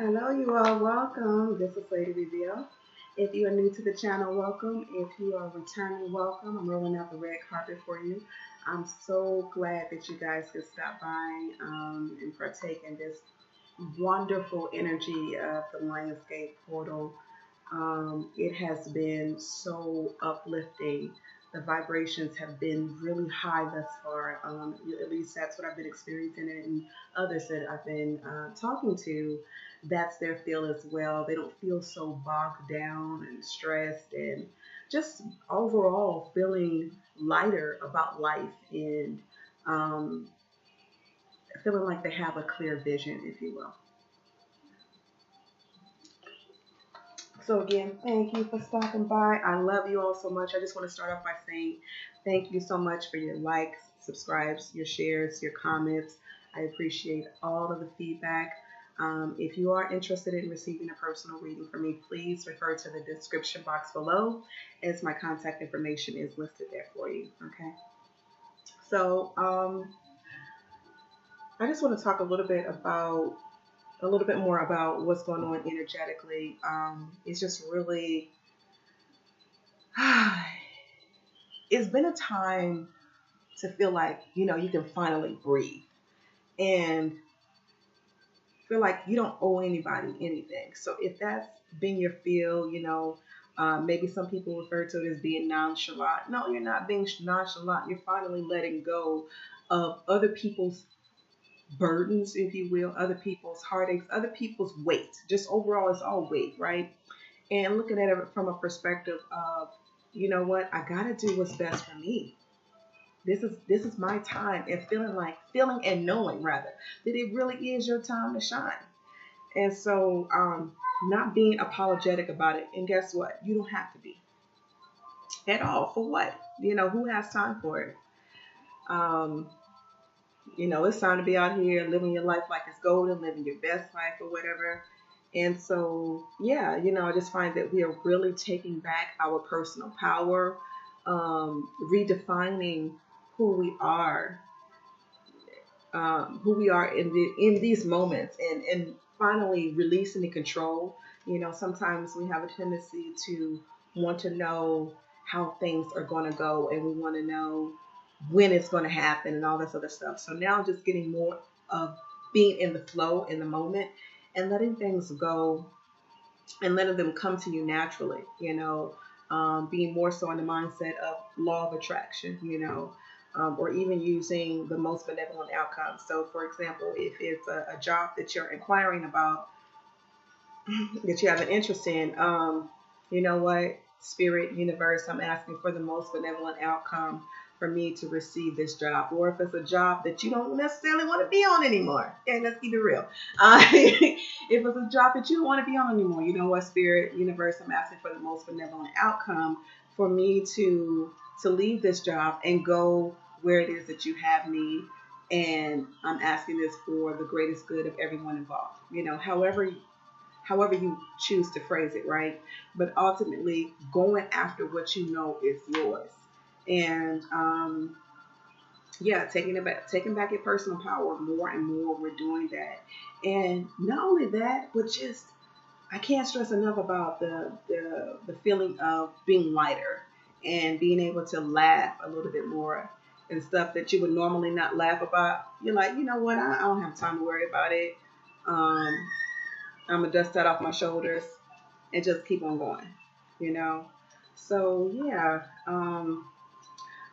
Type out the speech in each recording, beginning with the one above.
Hello, you all. Welcome. This is Lady Reveal. If you are new to the channel, welcome. If you are returning, welcome. I'm rolling out the red carpet for you. I'm so glad that you guys could stop by and partake in this wonderful energy of the Lionsgate portal. It has been so uplifting. The vibrations have been really high thus far. At least that's what I've been experiencing, and others that I've been talking to, that's their feel as well. They don't feel so bogged down and stressed, and just overall feeling lighter about life and um, feeling like they have a clear vision, if you will. So again, thank you for stopping by. I love you all so much. I just want to start off by saying thank you so much for your likes, subscribes, your shares, your comments. I appreciate all of the feedback. If you are interested in receiving a personal reading from me, please refer to the description box below as my contact information is listed there for you. Okay. So I just want to talk a little bit more about what's going on energetically. It's just really, it's been a time to feel like, you can finally breathe and feel like you don't owe anybody anything. So if that's been your feel, maybe some people refer to it as being nonchalant. No, you're not being nonchalant. You're finally letting go of other people's burdens, if you will, other people's heartaches, other people's weight. Just overall, it's all weight, right? And looking at it from a perspective of, you know what, I gotta do what's best for me. This is my time, and feeling and knowing rather that it really is your time to shine. And so not being apologetic about it. And guess what? You don't have to be at all. For what? Who has time for it? Um, it's time to be out here living your life like it's golden, living your best life or whatever. And so, yeah, I just find that we are really taking back our personal power, redefining who we are, in these moments, and finally releasing the control. Sometimes we have a tendency to want to know how things are going to go, and we want to know when it's going to happen and all this other stuff. So now just getting more of being in the flow in the moment and letting things go and letting them come to you naturally, being more so in the mindset of law of attraction, or even using the most benevolent outcome. So, for example, if it's a job that you're inquiring about, that you have an interest in, you know what, Spirit, Universe, I'm asking for the most benevolent outcome for me to receive this job. Or if it's a job that you don't necessarily want to be on anymore, and let's keep it real. If it's a job that you don't want to be on anymore, you know what, Spirit, Universe, I'm asking for the most benevolent outcome for me to leave this job and go where it is that you have me. And I'm asking this for the greatest good of everyone involved. However you choose to phrase it, right? But ultimately going after what you know is yours. And yeah, taking back your personal power more and more. We're doing that. And not only that, but just I can't stress enough about the feeling of being lighter and being able to laugh a little bit more and stuff that you would normally not laugh about. You're like, you know what, I don't have time to worry about it. Um, I'm gonna dust that off my shoulders and just keep on going, you know. So yeah,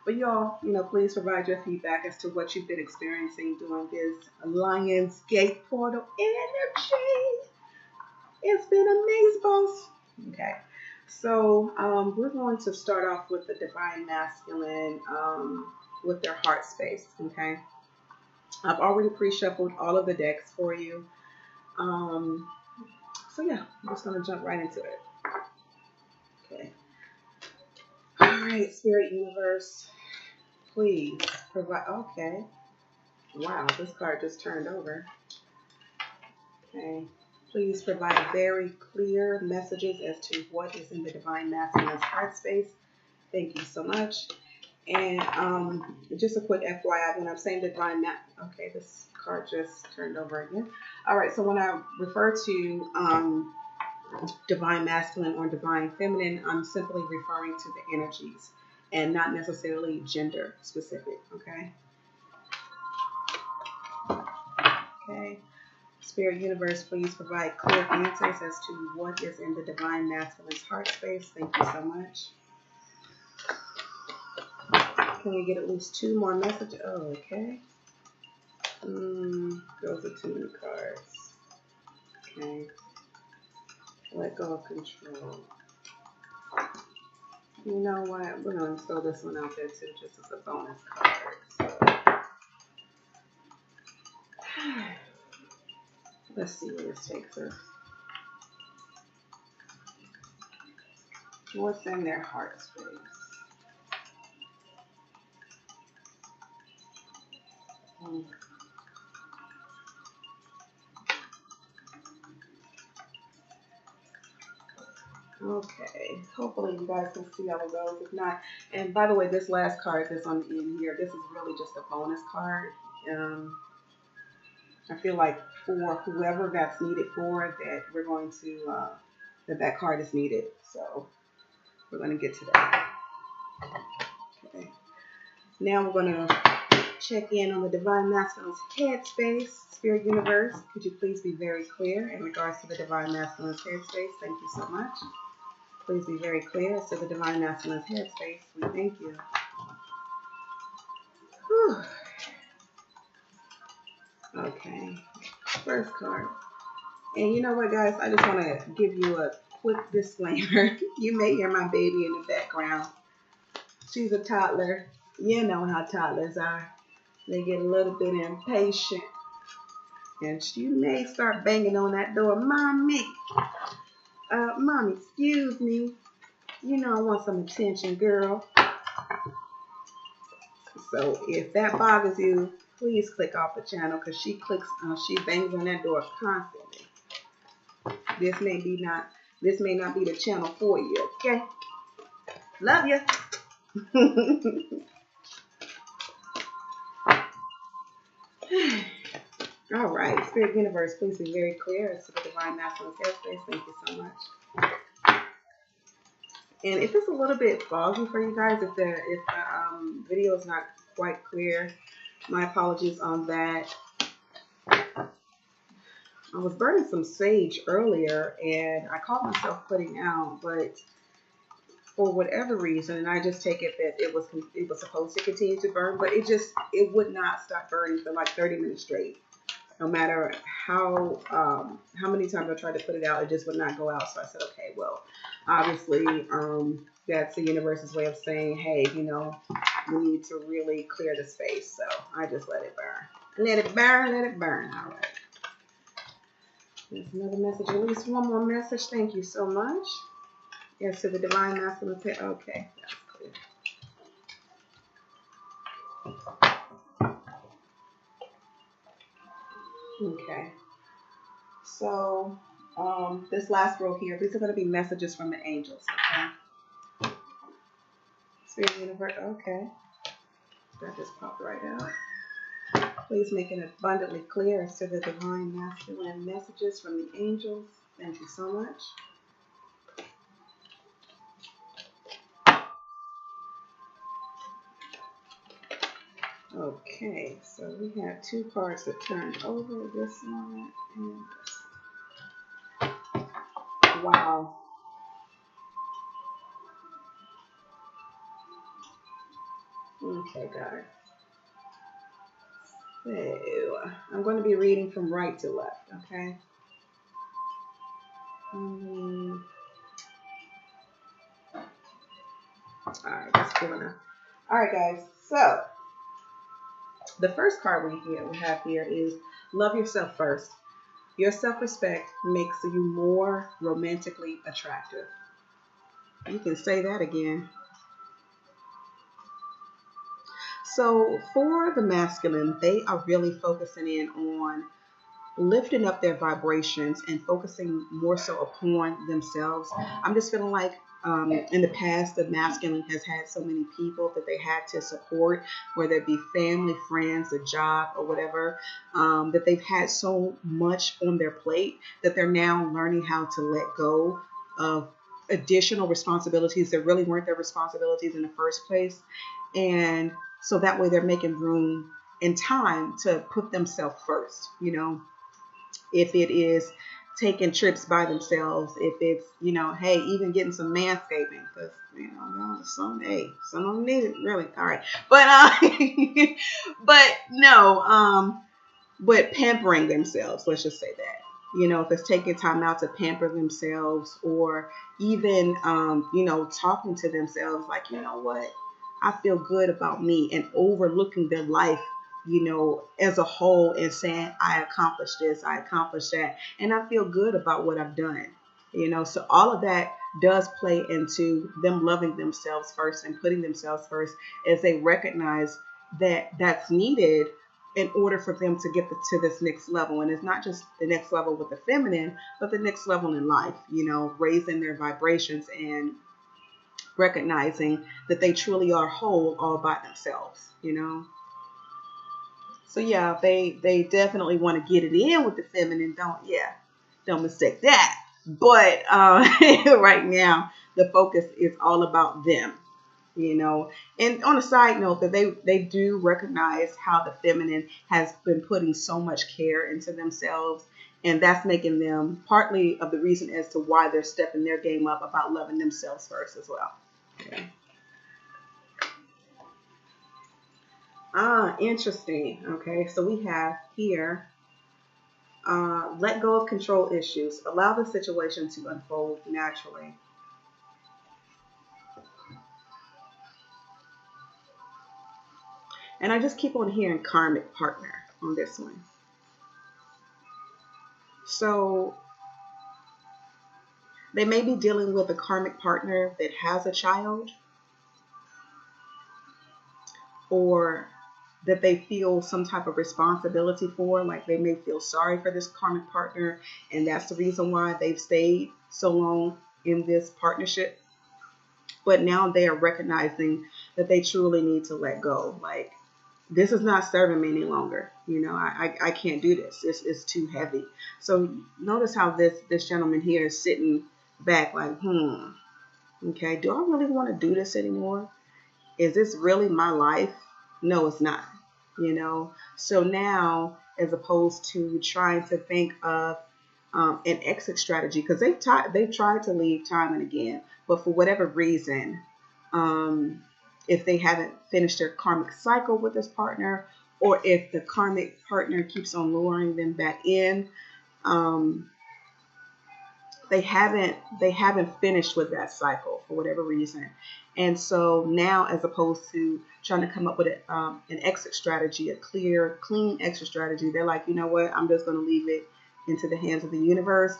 but y'all, please provide your feedback as to what you've been experiencing during this Lions Gate portal energy. It's been amazing, boss. Okay, so we're going to start off with the Divine Masculine, with their heart space. Okay, I've already pre-shuffled all of the decks for you. Um, So yeah, I'm just gonna jump right into it. Okay. All right, Spirit Universe, please provide. Okay. Wow, this card just turned over. Okay. Please provide very clear messages as to what is in the Divine Masculine's heart space. Thank you so much. And just a quick FYI, when I'm saying divine okay, this card just turned over again. All right, so when I refer to divine masculine or divine feminine, I'm simply referring to the energies and not necessarily gender specific. Okay. Okay. Spirit universe, please provide clear answers as to what is in the divine masculine's heart space. Thank you so much. Can we get at least 2 more messages? Oh, okay. Those are too many cards. Okay. Let go of control. You know what? We're going to throw this one out there too, just as a bonus card. So. Let's see where this takes us. What's in their heart space? Okay, hopefully you guys can see all of those. If not, and by the way, this last card that's on the end here, this is really just a bonus card. I feel like for whoever that's needed for, that we're going to, that card is needed. So we're going to get to that. Okay. Now we're going to check in on the divine masculine's head space. Spirit universe, could you please be very clear in regards to the divine masculine's head space? Thank you so much. Please be very clear as to the divine masculine's head space. We thank you. Whew. Okay, first card. And you know what, guys? I just want to give you a quick disclaimer. You may hear my baby in the background. She's a toddler. You know how toddlers are. They get a little bit impatient. And she may start banging on that door. Mommy, Mommy, excuse me. You know I want some attention, girl. So if that bothers you, please click off the channel because she bangs on that door constantly. This may not be the channel for you, okay? Love you. All right, Spirit Universe, please be very clear as to the divine masculine headspace. Thank you so much. And if it's a little bit foggy for you guys, if the video is not quite clear, my apologies on that. I was burning some sage earlier, and I caught myself putting out, but for whatever reason, and I just take it that it was supposed to continue to burn, but it would not stop burning for like 30 minutes straight. No matter how many times I tried to put it out, it just would not go out. So I said, okay, well, obviously that's the universe's way of saying, hey, you know, we need to really clear the space. So I just let it burn. Let it burn, let it burn. All right. There's another message, at least one more message. Thank you so much. Yes, to the divine masculine. Okay, that's clear. Okay, so this last row here, these are going to be messages from the angels. Okay, Spirit Universe. Okay, that just popped right out. Please make it abundantly clear as to the divine masculine messages from the angels. Thank you so much. Okay, so we have 2 cards that turned over, this one and this one. Wow. Okay, guys. So, I'm going to be reading from right to left, okay? Alright, that's good enough. Alright, guys, so the first card we have here is love yourself first. Your self-respect makes you more romantically attractive. You can say that again. So for the masculine, they are really focusing in on lifting up their vibrations and focusing more so upon themselves. I'm just feeling like In the past, the masculine has had so many people that they had to support, whether it be family, friends, a job, or whatever, that they've had so much on their plate that they're now learning how to let go of additional responsibilities that really weren't their responsibilities in the first place. And so that way they're making room and time to put themselves first, if it is taking trips by themselves, if it's, hey, even getting some manscaping, because, some of them need it, really. All right. But, but no, but pampering themselves, let's just say that. If it's taking time out to pamper themselves, or even, talking to themselves like, you know what, I feel good about me, and overlooking their life, as a whole, and saying, I accomplished this, I accomplished that, and I feel good about what I've done. So all of that does play into them loving themselves first and putting themselves first, as they recognize that that's needed in order for them to get to this next level. And it's not just the next level with the feminine, but the next level in life, raising their vibrations and recognizing that they truly are whole all by themselves. So yeah, they definitely want to get it in with the feminine, don't mistake that. But right now, the focus is all about them. And on a side note, that they do recognize how the feminine has been putting so much care into themselves, and that's making them partly of the reason as to why they're stepping their game up about loving themselves first as well. Okay. Interesting. Okay, so we have here, let go of control issues, allow the situation to unfold naturally. And I just keep on hearing karmic partner on this one. So they may be dealing with a karmic partner that has a child, or that they feel some type of responsibility for, like they may feel sorry for this karmic partner, and that's the reason why they've stayed so long in this partnership. But now they are recognizing that they truly need to let go. Like, this is not serving me any longer. I can't do this. It's too heavy. So notice how this gentleman here is sitting back like, okay, do I really want to do this anymore? Is this really my life? No, it's not. So now, as opposed to trying to think of an exit strategy, because they've tried to leave time and again, but for whatever reason, if they haven't finished their karmic cycle with this partner, or if the karmic partner keeps on luring them back in, they haven't finished with that cycle for whatever reason. And so now, as opposed to trying to come up with an exit strategy, a clear, clean exit strategy, they're like, you know what, I'm just going to leave it into the hands of the universe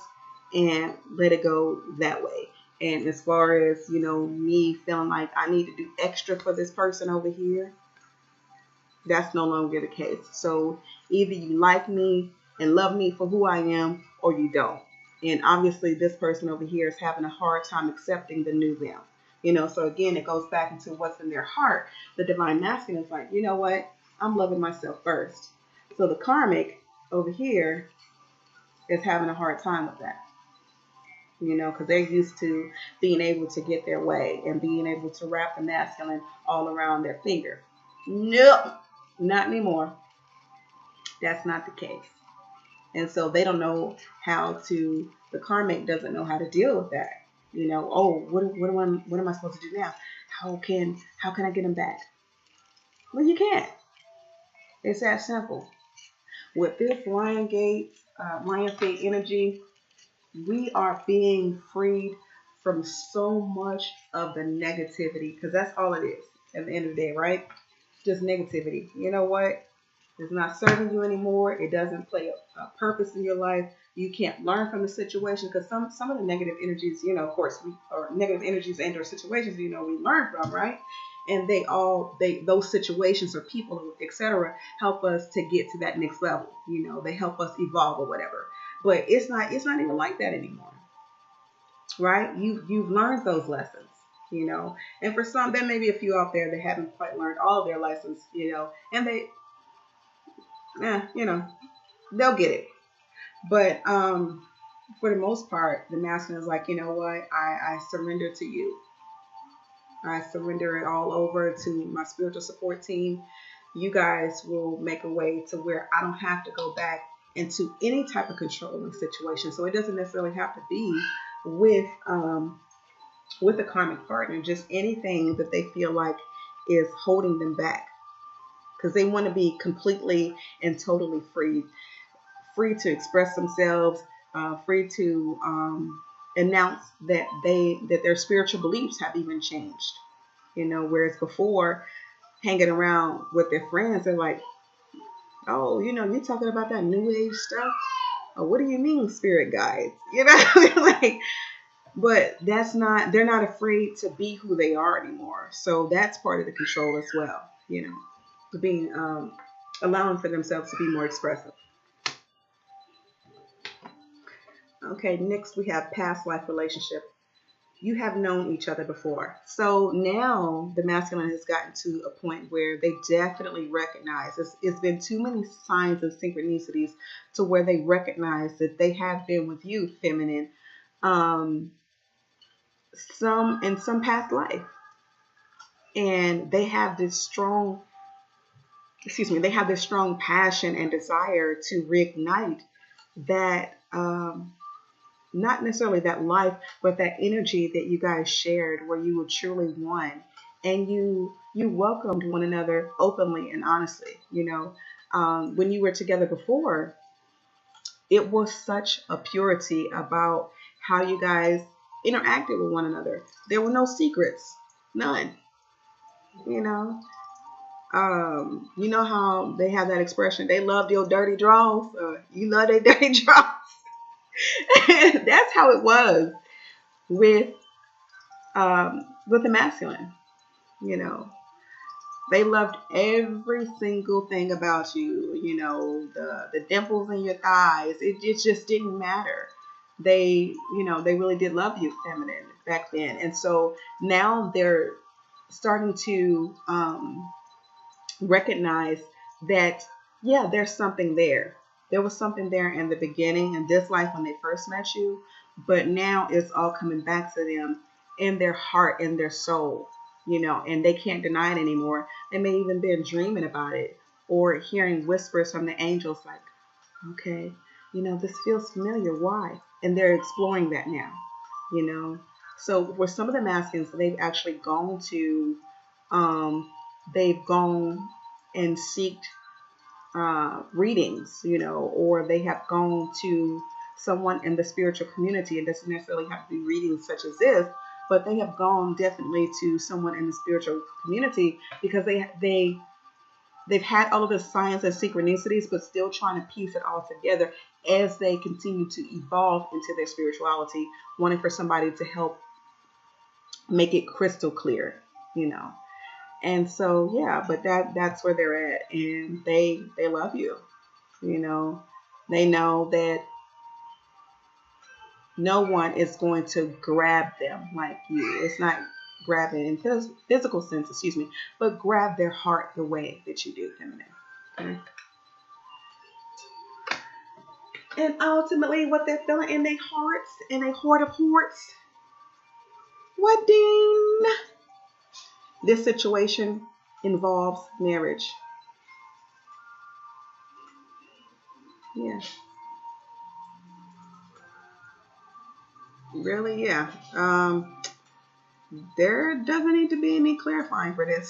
and let it go that way. And as far as, me feeling like I need to do extra for this person over here, that's no longer the case. So either you like me and love me for who I am, or you don't. And obviously this person over here is having a hard time accepting the new them. So again, it goes back into what's in their heart. The divine masculine is like, you know what? I'm loving myself first. So the karmic over here is having a hard time with that. Because they're used to being able to get their way and being able to wrap the masculine all around their finger. Nope, not anymore. That's not the case. And so they don't know the karmic doesn't know how to deal with that. What am I supposed to do now? How can I get him back? Well, you can't. It's that simple. With this Lion Gate energy, we are being freed from so much of the negativity, because that's all it is at the end of the day, right? Just negativity. You know what? It's not serving you anymore. It doesn't play a purpose in your life. You can't learn from the situation, because some of the negative energies, of course, or negative energies and or situations, we learn from, right? And those situations or people, etc., help us to get to that next level. They help us evolve or whatever. But it's not even like that anymore. right? You've learned those lessons, you know. And for some, there may be a few out there that haven't quite learned all of their lessons, you know, and you know, they'll get it. But for the most part, the masculine is like, you know what, I surrender to you. I surrender it all over to my spiritual support team. You guys will make a way to where I don't have to go back into any type of controlling situation. So it doesn't necessarily have to be with a karmic partner, just anything that they feel like is holding them back, because they want to be completely and totally free to express themselves, free to announce that their spiritual beliefs have even changed. You know, whereas before, hanging around with their friends, they're like, oh, you know, you're talking about that new age stuff. Oh, what do you mean, spirit guides? You know, like, but that's not. They're not afraid to be who they are anymore. So that's part of the control as well. You know, being allowing for themselves to be more expressive. Okay, next we have past life relationship. You have known each other before. So now the masculine has gotten to a point where they definitely recognize it's been too many signs of synchronicities to where they recognize that they have been with you, feminine, um, some past life. And they have this strong, they have this strong passion and desire to reignite that not necessarily that life, but that energy that you guys shared where you were truly one, and you welcomed one another openly and honestly. You know, when you were together before, it was such a purity about how you guys interacted with one another. There were no secrets, none. You know, you know how they have that expression, they loved your dirty draws, or you love their dirty draws. That's how it was with with the masculine. You know, they loved every single thing about you. You know, the dimples in your thighs. It just didn't matter. They really did love you, feminine, back then. And so now they're starting to recognize that, yeah, there's something there. There was something there in the beginning in this life when they first met you, but now it's all coming back to them in their heart, in their soul, you know, and they can't deny it anymore. They may even been dreaming about it or hearing whispers from the angels like, okay, you know, this feels familiar. Why? And they're exploring that now, you know. So for some of the masculines, um, they've gone and seeked readings, you know, or they have gone to someone in the spiritual community. It doesn't necessarily have to be readings such as this, but they have gone definitely to someone in the spiritual community because they've had all of the science and synchronicities, but still trying to piece it all together as they continue to evolve into their spirituality, wanting for somebody to help make it crystal clear, you know. And so yeah, but that's where they're at, and they love you, you know. They know that no one is going to grab them like you. It's not grabbing in physical sense, excuse me, but grab their heart the way that you do, feminine. Okay? And ultimately, what they're feeling in their hearts, in a heart of hearts, what ding? This situation involves marriage. Yeah, really, yeah. There doesn't need to be any clarifying for this.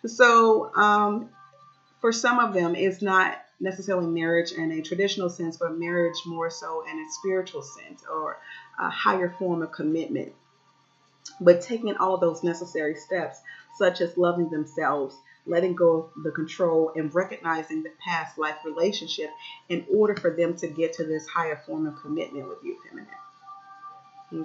So, for some of them, it's not necessarily marriage in a traditional sense, but marriage more so in a spiritual sense or a higher form of commitment. But taking all of those necessary steps, such as loving themselves, letting go of the control, and recognizing the past life relationship in order for them to get to this higher form of commitment with you, feminine.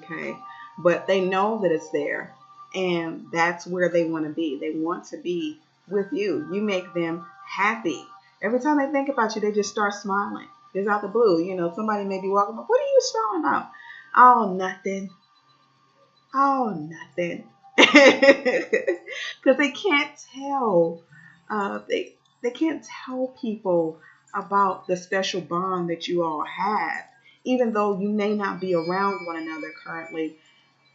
Okay. But they know that it's there, and that's where they want to be. They want to be with you. You make them happy. Every time they think about you, they just start smiling. It's out the blue. You know, somebody may be walking, but what are you smiling about? Oh, nothing. Oh, nothing. Because they can't tell. They can't tell people about the special bond that you all have, even though you may not be around one another currently,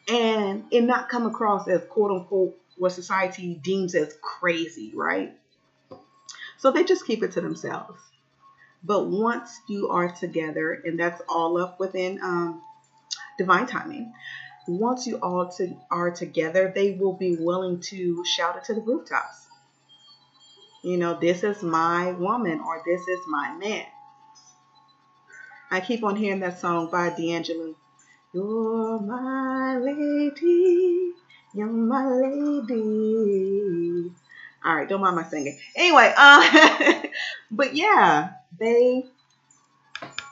and it not come across as quote unquote what society deems as crazy, right? So they just keep it to themselves. But once you are together, and that's all up within divine timing, once you all are together, they will be willing to shout it to the rooftops. This is my woman or this is my man. I keep on hearing that song by D'Angelo. You're my lady. You're my lady. All right, don't mind my singing. Anyway, but yeah, they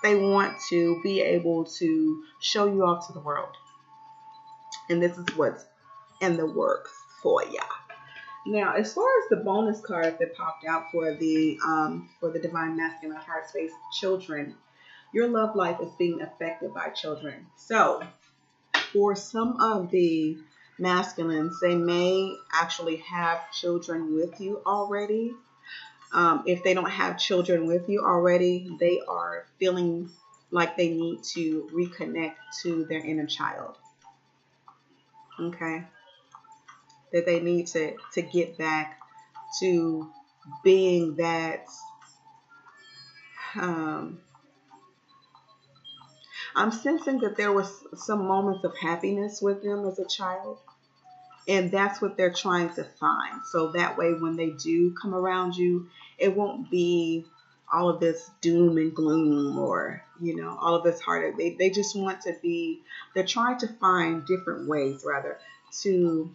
want to be able to show you off to the world, and this is what's in the works for ya. Now, as far as the bonus card that popped out for the divine masculine heart space children, your love life is being affected by children. So, for some of the masculines, they may actually have children with you already. If they don't have children with you already, they are feeling like they need to reconnect to their inner child. Okay, that they need to get back to being that. Um, I'm sensing that there was some moments of happiness with them as a child, and that's what they're trying to find. So that way, when they do come around you, it won't be all of this doom and gloom or all of this heartache. They just want to be. They're trying to find different ways, rather, to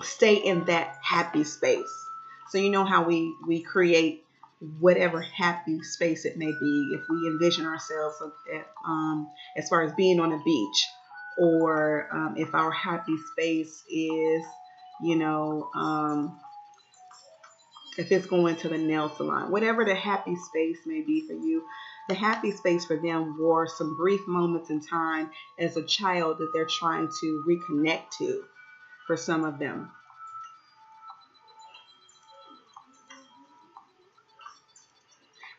stay in that happy space. So you know how we create whatever happy space it may be. If we envision ourselves as far as being on a beach, or if our happy space is, you know, if it's going to the nail salon, whatever the happy space may be for you, the happy space for them were some brief moments in time as a child that they're trying to reconnect to for some of them.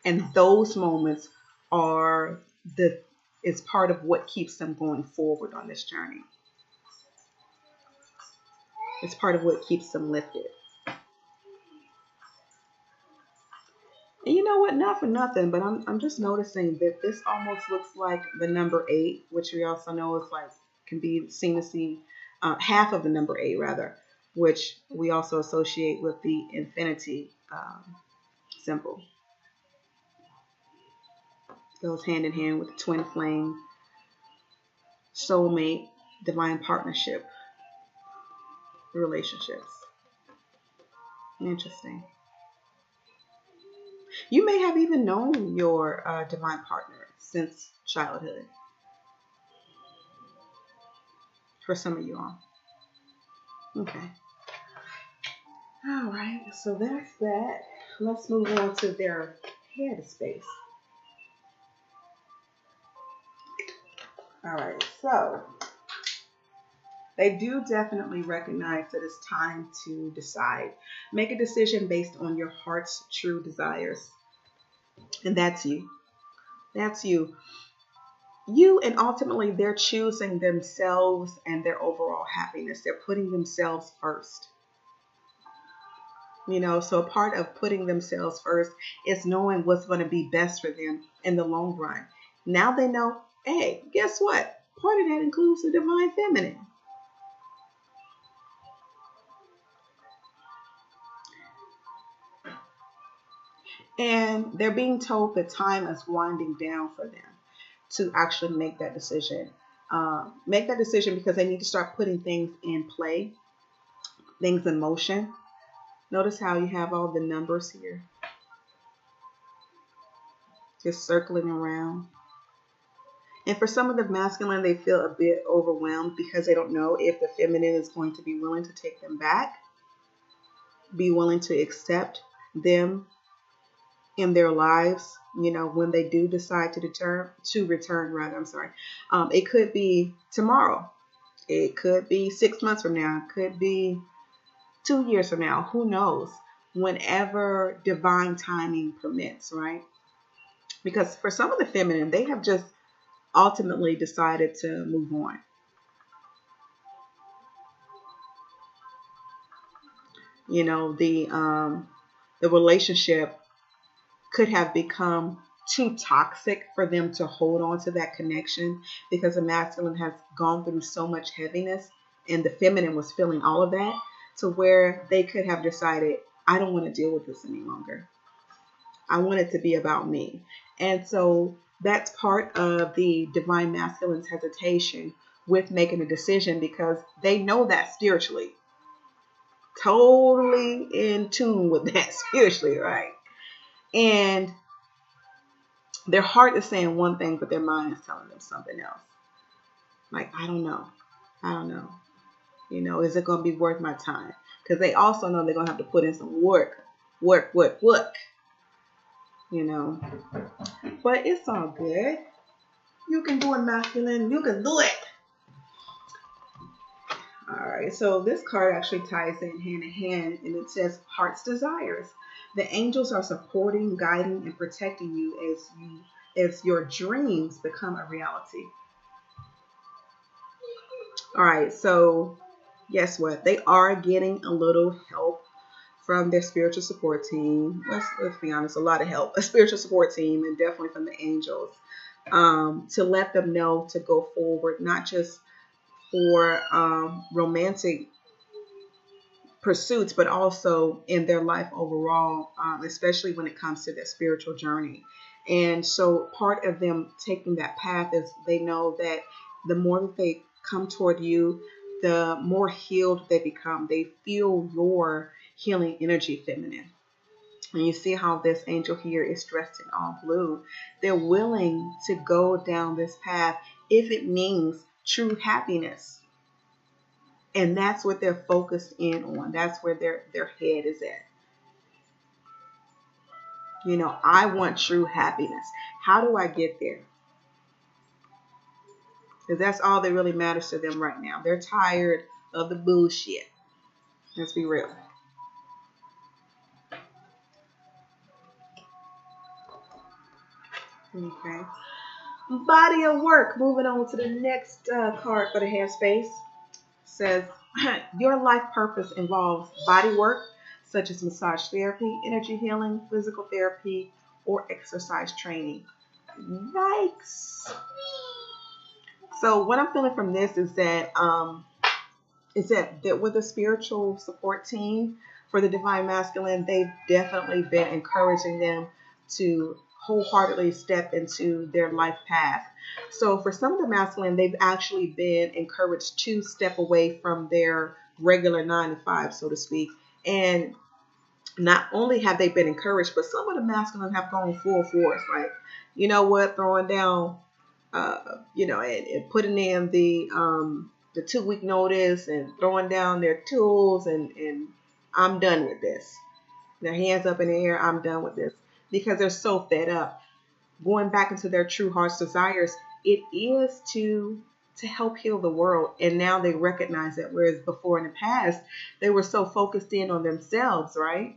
And those moments are the is part of what keeps them going forward on this journey. It's part of what keeps them lifted. And you know what? Not for nothing, but I'm just noticing that this almost looks like the number eight, which we also know is like can be seen to see half of the number eight rather, which we also associate with the infinity symbol. Goes hand in hand with the twin flame, soulmate, divine partnership relationships. Interesting. You may have even known your divine partner since childhood. For some of you all. Okay. All right. So that's that. Let's move on to their head space. All right. So they do definitely recognize that it's time to decide. Make a decision based on your heart's true desires. And that's you. That's you. You, and ultimately they're choosing themselves and their overall happiness. They're putting themselves first. So a part of putting themselves first is knowing what's going to be best for them in the long run. Now they know, hey, guess what? Part of that includes the divine feminine. And they're being told that time is winding down for them to actually make that decision. Make that decision because they need to start putting things in play, things in motion. Notice how you have all the numbers here, just circling around. And for some of the masculine, they feel a bit overwhelmed because they don't know if the feminine is going to be willing to take them back, be willing to accept them in their lives, when they do decide to return rather, I'm sorry. It could be tomorrow. It could be 6 months from now. It could be 2 years from now. Who knows? Whenever divine timing permits, right? Because for some of the feminine, they have just ultimately decided to move on. The relationship could have become too toxic for them to hold on to that connection, because the masculine has gone through so much heaviness and the feminine was feeling all of that, to where they could have decided, I don't want to deal with this any longer. I want it to be about me. And so that's part of the divine masculine's hesitation with making a decision, because they know that spiritually, totally in tune with that spiritually, right? And their heart is saying one thing, but their mind is telling them something else. Like, I don't know. I don't know. Is it going to be worth my time? Because they also know they're going to have to put in some work. Work. But it's all good. You can do it, masculine. You can do it. All right. So this card actually ties in hand in hand, and it says heart's desires. The angels are supporting, guiding, and protecting you as your dreams become a reality. All right. So guess what? They are getting a little help from their spiritual support team. Let's be honest, a lot of help. A spiritual support team, and definitely from the angels, to let them know to go forward, not just for romantic pursuits, but also in their life overall, especially when it comes to their spiritual journey. And so part of them taking that path is they know that the more that they come toward you, the more healed they become. They feel your healing energy, feminine. And you see how this angel here is dressed in all blue. They're willing to go down this path if it means true happiness. And that's what they're focused in on. That's where their head is at. I want true happiness. How do I get there? Because that's all that really matters to them right now. They're tired of the bullshit. Let's be real. Okay. Body of work. Moving on to the next card for the headspace. Says your life purpose involves body work, such as massage therapy, energy healing, physical therapy, or exercise training. Yikes. So what I'm feeling from this is that with the spiritual support team for the divine masculine, they've definitely been encouraging them to wholeheartedly step into their life path. So for some of the masculine, they've actually been encouraged to step away from their regular 9 to 5, so to speak. And not only have they been encouraged, but some of the masculine have gone full force. Like, you know what, throwing down, and putting in the 2 week notice and throwing down their tools, and I'm done with this. Their hands up in the air, I'm done with this, because they're so fed up. Going back into their true heart's desires, it is to help heal the world. And now they recognize that, whereas before in the past, they were so focused in on themselves, right?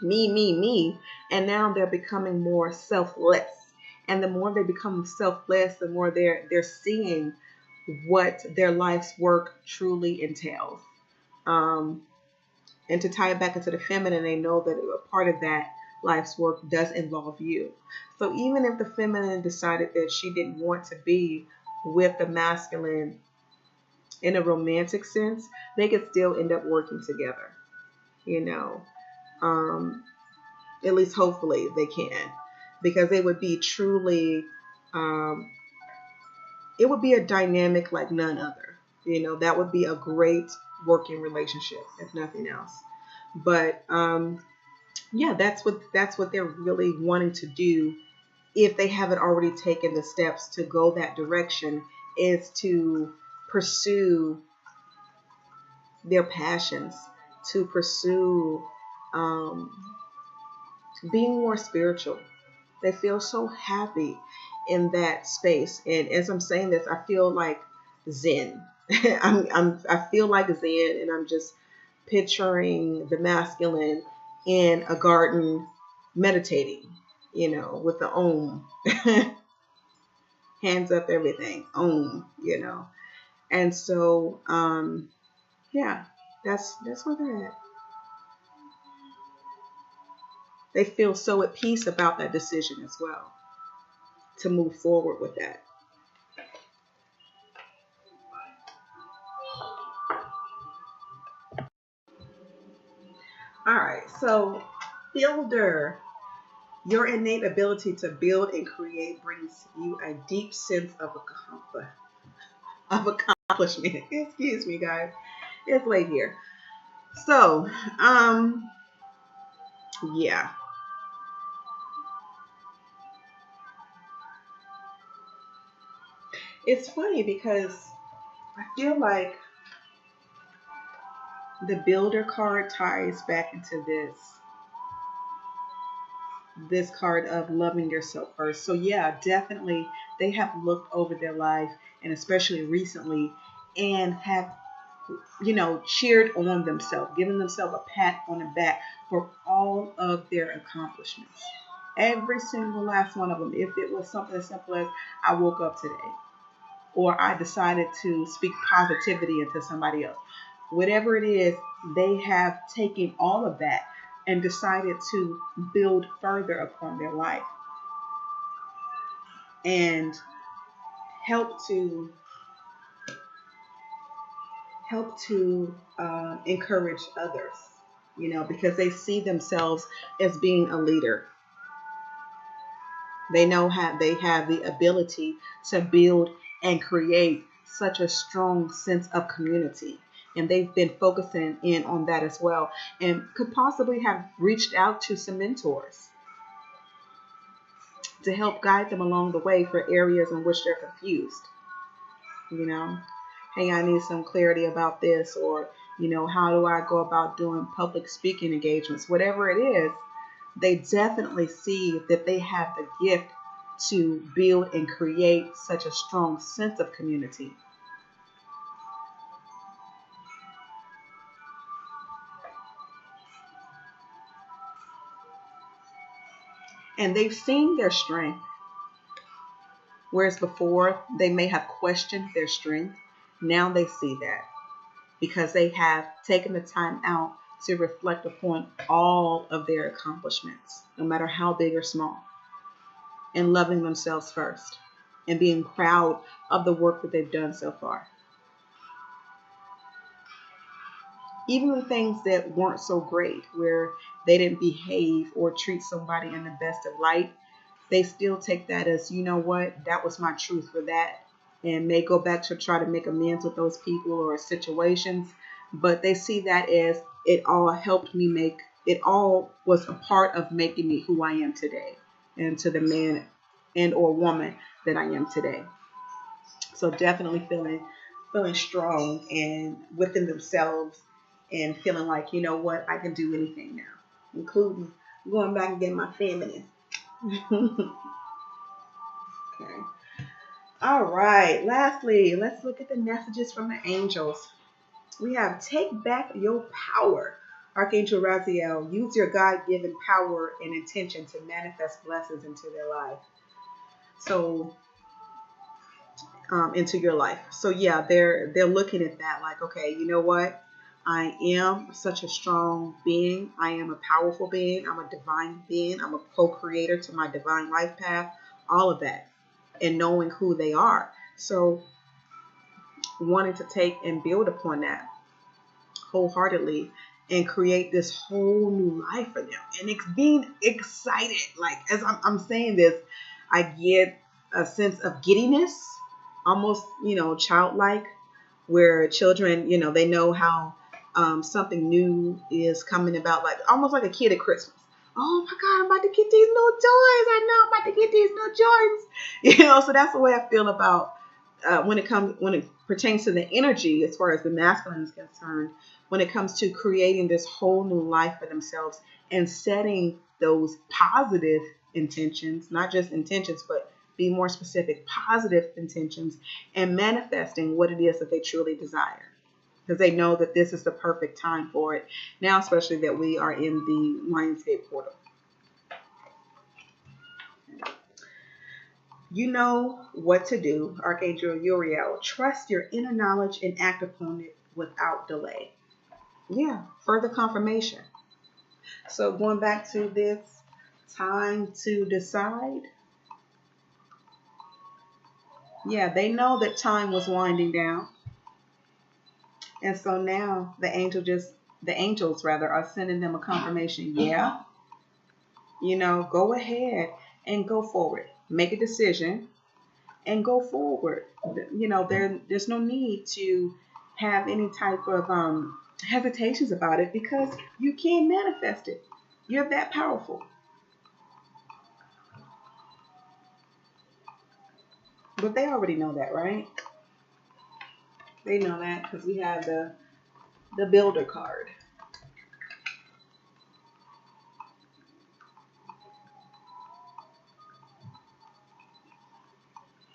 Me. And now they're becoming more selfless. And the more they become selfless, the more they're seeing what their life's work truly entails. And to tie it back into the feminine, they know that a part of that life's work does involve you. So even if the feminine decided that she didn't want to be with the masculine in a romantic sense, they could still end up working together. At least hopefully they can, because it would be truly, it would be a dynamic like none other. That would be a great working relationship, if nothing else. But yeah, that's what they're really wanting to do, if they haven't already taken the steps to go that direction, is to pursue their passions, to pursue being more spiritual. They feel so happy in that space. And as I'm saying this, I feel like Zen. I feel like Zen, and I'm just picturing the masculine in a garden meditating, with the Om, hands up, everything, Om, And so, yeah, that's where they're at. They feel so at peace about that decision as well to move forward with that. All right, so builder, your innate ability to build and create brings you a deep sense of accomplishment. Excuse me, guys. It's late here. So, yeah, it's funny because I feel like the builder card ties back into this card of loving yourself first. So yeah, definitely they have looked over their life, and especially recently, and have cheered on themselves, given themselves a pat on the back for all of their accomplishments. Every single last one of them. If it was something as simple as I woke up today, or I decided to speak positivity into somebody else. Whatever it is, they have taken all of that and decided to build further upon their life and help to encourage others, because they see themselves as being a leader. They know how they have the ability to build and create such a strong sense of community. And they've been focusing in on that as well, and could possibly have reached out to some mentors to help guide them along the way for areas in which they're confused. You know, hey, I need some clarity about this, or, how do I go about doing public speaking engagements? Whatever it is, they definitely see that they have the gift to build and create such a strong sense of community. And they've seen their strength, whereas before they may have questioned their strength. Now they see that because they have taken the time out to reflect upon all of their accomplishments, no matter how big or small, and loving themselves first and being proud of the work that they've done so far. Even the things that weren't so great, where they didn't behave or treat somebody in the best of light, they still take that as, you know what, that was my truth for that, and may go back to try to make amends with those people or situations. But they see that as it all helped me make, it all was a part of making me who I am today, and to the man and or woman that I am today. So definitely feeling strong and within themselves, and feeling like, you know what, I can do anything now, including going back and getting my feminine. Okay. All right. Lastly, let's look at the messages from the angels. We have take back your power. Archangel Raziel, use your God-given power and intention to manifest blessings into their life. So, into your life. So yeah, they're looking at that like, okay, you know what? I am such a strong being. I am a powerful being. I'm a divine being. I'm a co-creator to my divine life path. All of that, and knowing who they are. So wanting to take and build upon that wholeheartedly and create this whole new life for them. And it's being excited. Like, as I'm saying this, I get a sense of giddiness, almost, childlike, where children, they know how something new is coming about, like almost like a kid at Christmas. Oh my God, I'm about to get these new toys. I know I'm about to get these new Jordans. So that's the way I feel about when it pertains to the energy, as far as the masculine is concerned, when it comes to creating this whole new life for themselves and setting those positive intentions, not just intentions, but be more specific, positive intentions, and manifesting what it is that they truly desire. Because they know that this is the perfect time for it. Now, especially that we are in the Lionsgate portal. You know what to do, Archangel Uriel. Trust your inner knowledge and act upon it without delay. Yeah, further confirmation. So going back to this time to decide. Yeah, they know that time was winding down. And so now the angels rather are sending them a confirmation. Yeah, go ahead and go forward. Make a decision and go forward. There's no need to have any type of hesitations about it because you can manifest it. You're that powerful. But they already know that, right? They know that because we have the builder card.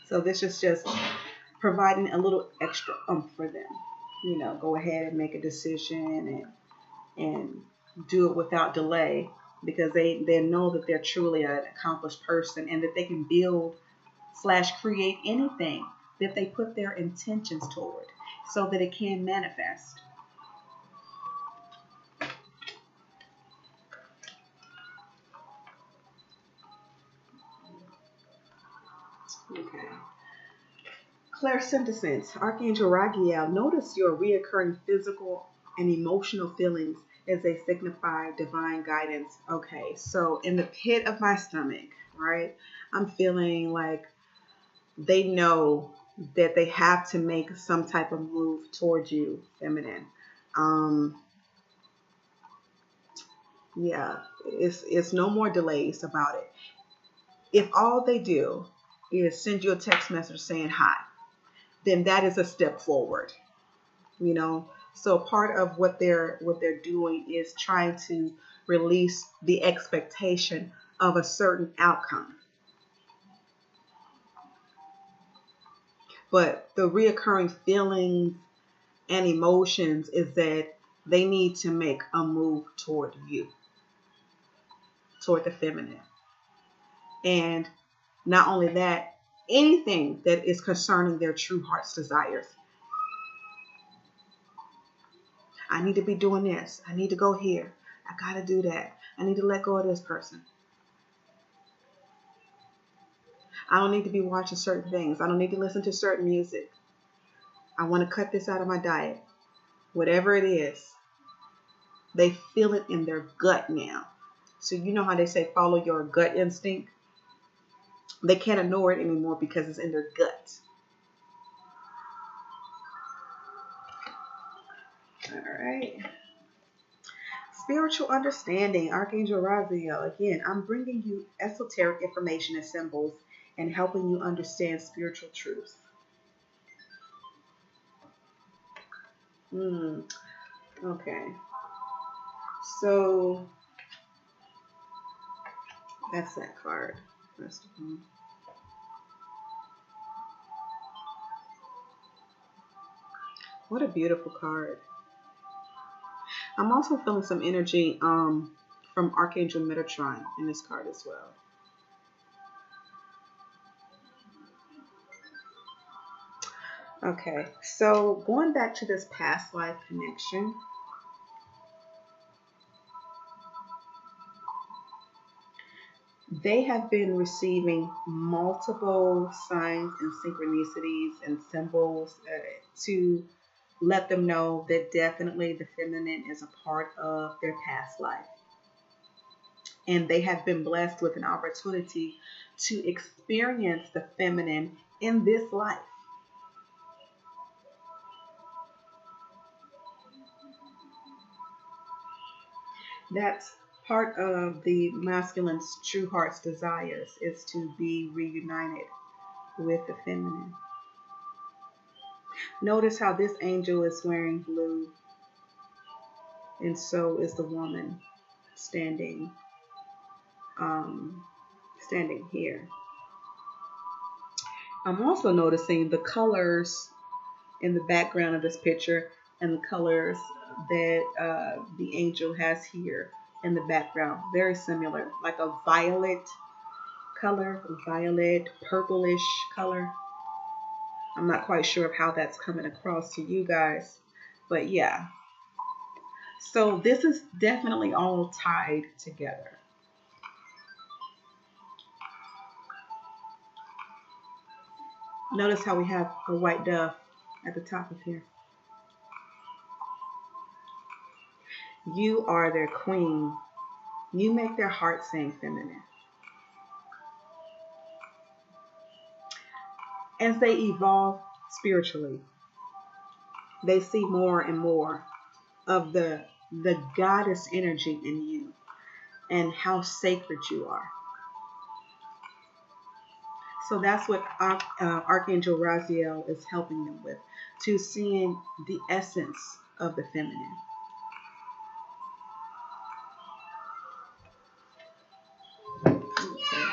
So this is just providing a little extra oomph for them. Go ahead and make a decision and do it without delay because they know that they're truly an accomplished person and that they can build / create anything that they put their intentions toward so that it can manifest. Okay. Clairsentience, Archangel Ragiel, notice your reoccurring physical and emotional feelings as they signify divine guidance. Okay, so in the pit of my stomach, right, I'm feeling like they know that they have to make some type of move towards you, feminine. Yeah, it's no more delays about it. If all they do is send you a text message saying hi, then that is a step forward. So part of what they're doing is trying to release the expectation of a certain outcome. But the reoccurring feelings and emotions is that they need to make a move toward you, toward the feminine. And not only that, anything that is concerning their true heart's desires. I need to be doing this. I need to go here. I got to do that. I need to let go of this person. I don't need to be watching certain things. I don't need to listen to certain music. I want to cut this out of my diet. Whatever it is, they feel it in their gut now. So you know how they say follow your gut instinct? They can't ignore it anymore because it's in their gut. All right. Spiritual understanding, Archangel Raziel. Again, I'm bringing you esoteric information and symbols and helping you understand spiritual truths. Okay. So that's that card. First of all. What a beautiful card. I'm also feeling some energy from Archangel Metatron in this card as well. Okay, so going back to this past life connection, they have been receiving multiple signs and synchronicities and symbols to let them know that definitely the feminine is a part of their past life. And they have been blessed with an opportunity to experience the feminine in this life. That's part of the masculine's true heart's desires is to be reunited with the feminine. Notice how this angel is wearing blue, and so is the woman standing standing here. I'm also noticing the colors in the background of this picture and the colors that the angel has here in the background. Very similar, like a violet color, violet, purplish color. I'm not quite sure of how that's coming across to you guys, but yeah. So this is definitely all tied together. Notice how we have a white dove at the top of here. You are their queen. You make their heart sing feminine. As they evolve spiritually, they see more and more of the goddess energy in you and how sacred you are. So that's what Archangel Raziel is helping them with, to seeing the essence of the feminine. Okay.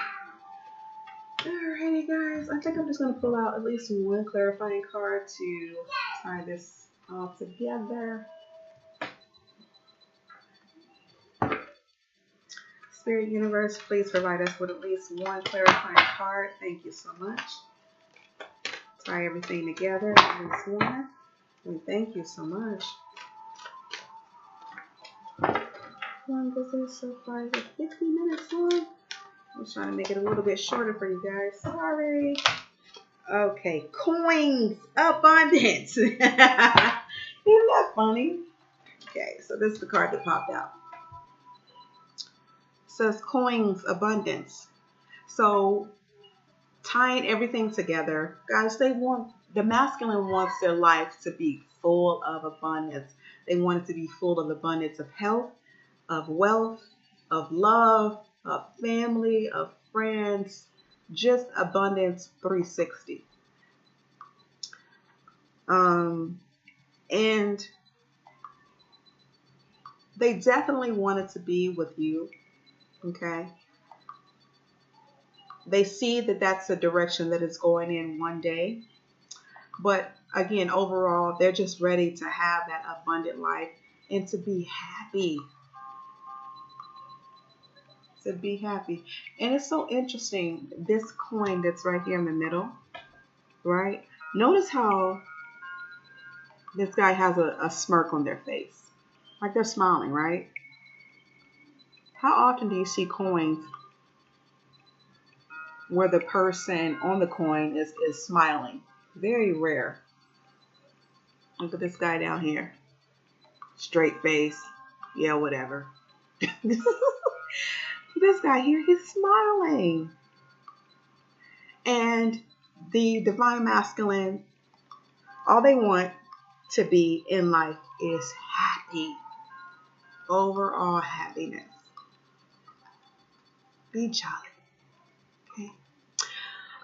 Alrighty, guys. I think I'm just going to pull out at least one clarifying card to tie this all together. Spirit Universe, please provide us with at least one clarifying card. Thank you so much. Tie everything together at least one. And thank you so much. How long is this so far? Is it 50 minutes long? I'm trying to make it a little bit shorter for you guys. Sorry. Okay, coins abundance. Isn't that funny? Okay, so this is the card that popped out. It says coins abundance. So tying everything together, guys, the masculine wants their life to be full of abundance. They want it to be full of abundance of health, of wealth, of love, of family, of friends, just abundance 360. And they definitely wanted to be with you, okay? They see that that's the direction that it's going in one day. But again, overall, they're just ready to have that abundant life and to be happy. To be happy. And it's so interesting, this coin that's right here in the middle, right? Notice how this guy has a smirk on their face. Like they're smiling, right? How often do you see coins where the person on the coin is smiling? Very rare. Look at this guy down here. Straight face. Yeah, whatever. This guy here, he's smiling. And the divine masculine, all they want to be in life is happy. Overall happiness. Be jolly. Okay.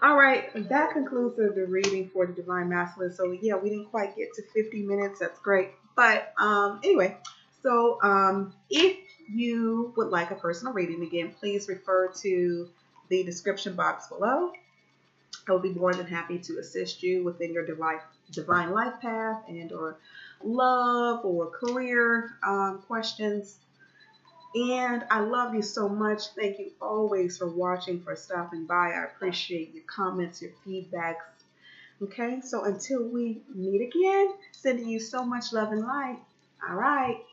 All right, that concludes the reading for the divine masculine. So yeah, we didn't quite get to 50 minutes. That's great. But anyway, so if you would like a personal reading, again, please refer to the description box below. I will be more than happy to assist you within your divine life path and or love or career questions. And I love you so much. Thank you always for watching, for stopping by. I appreciate your comments, your feedbacks. Okay, so until we meet again, sending you so much love and light. All right.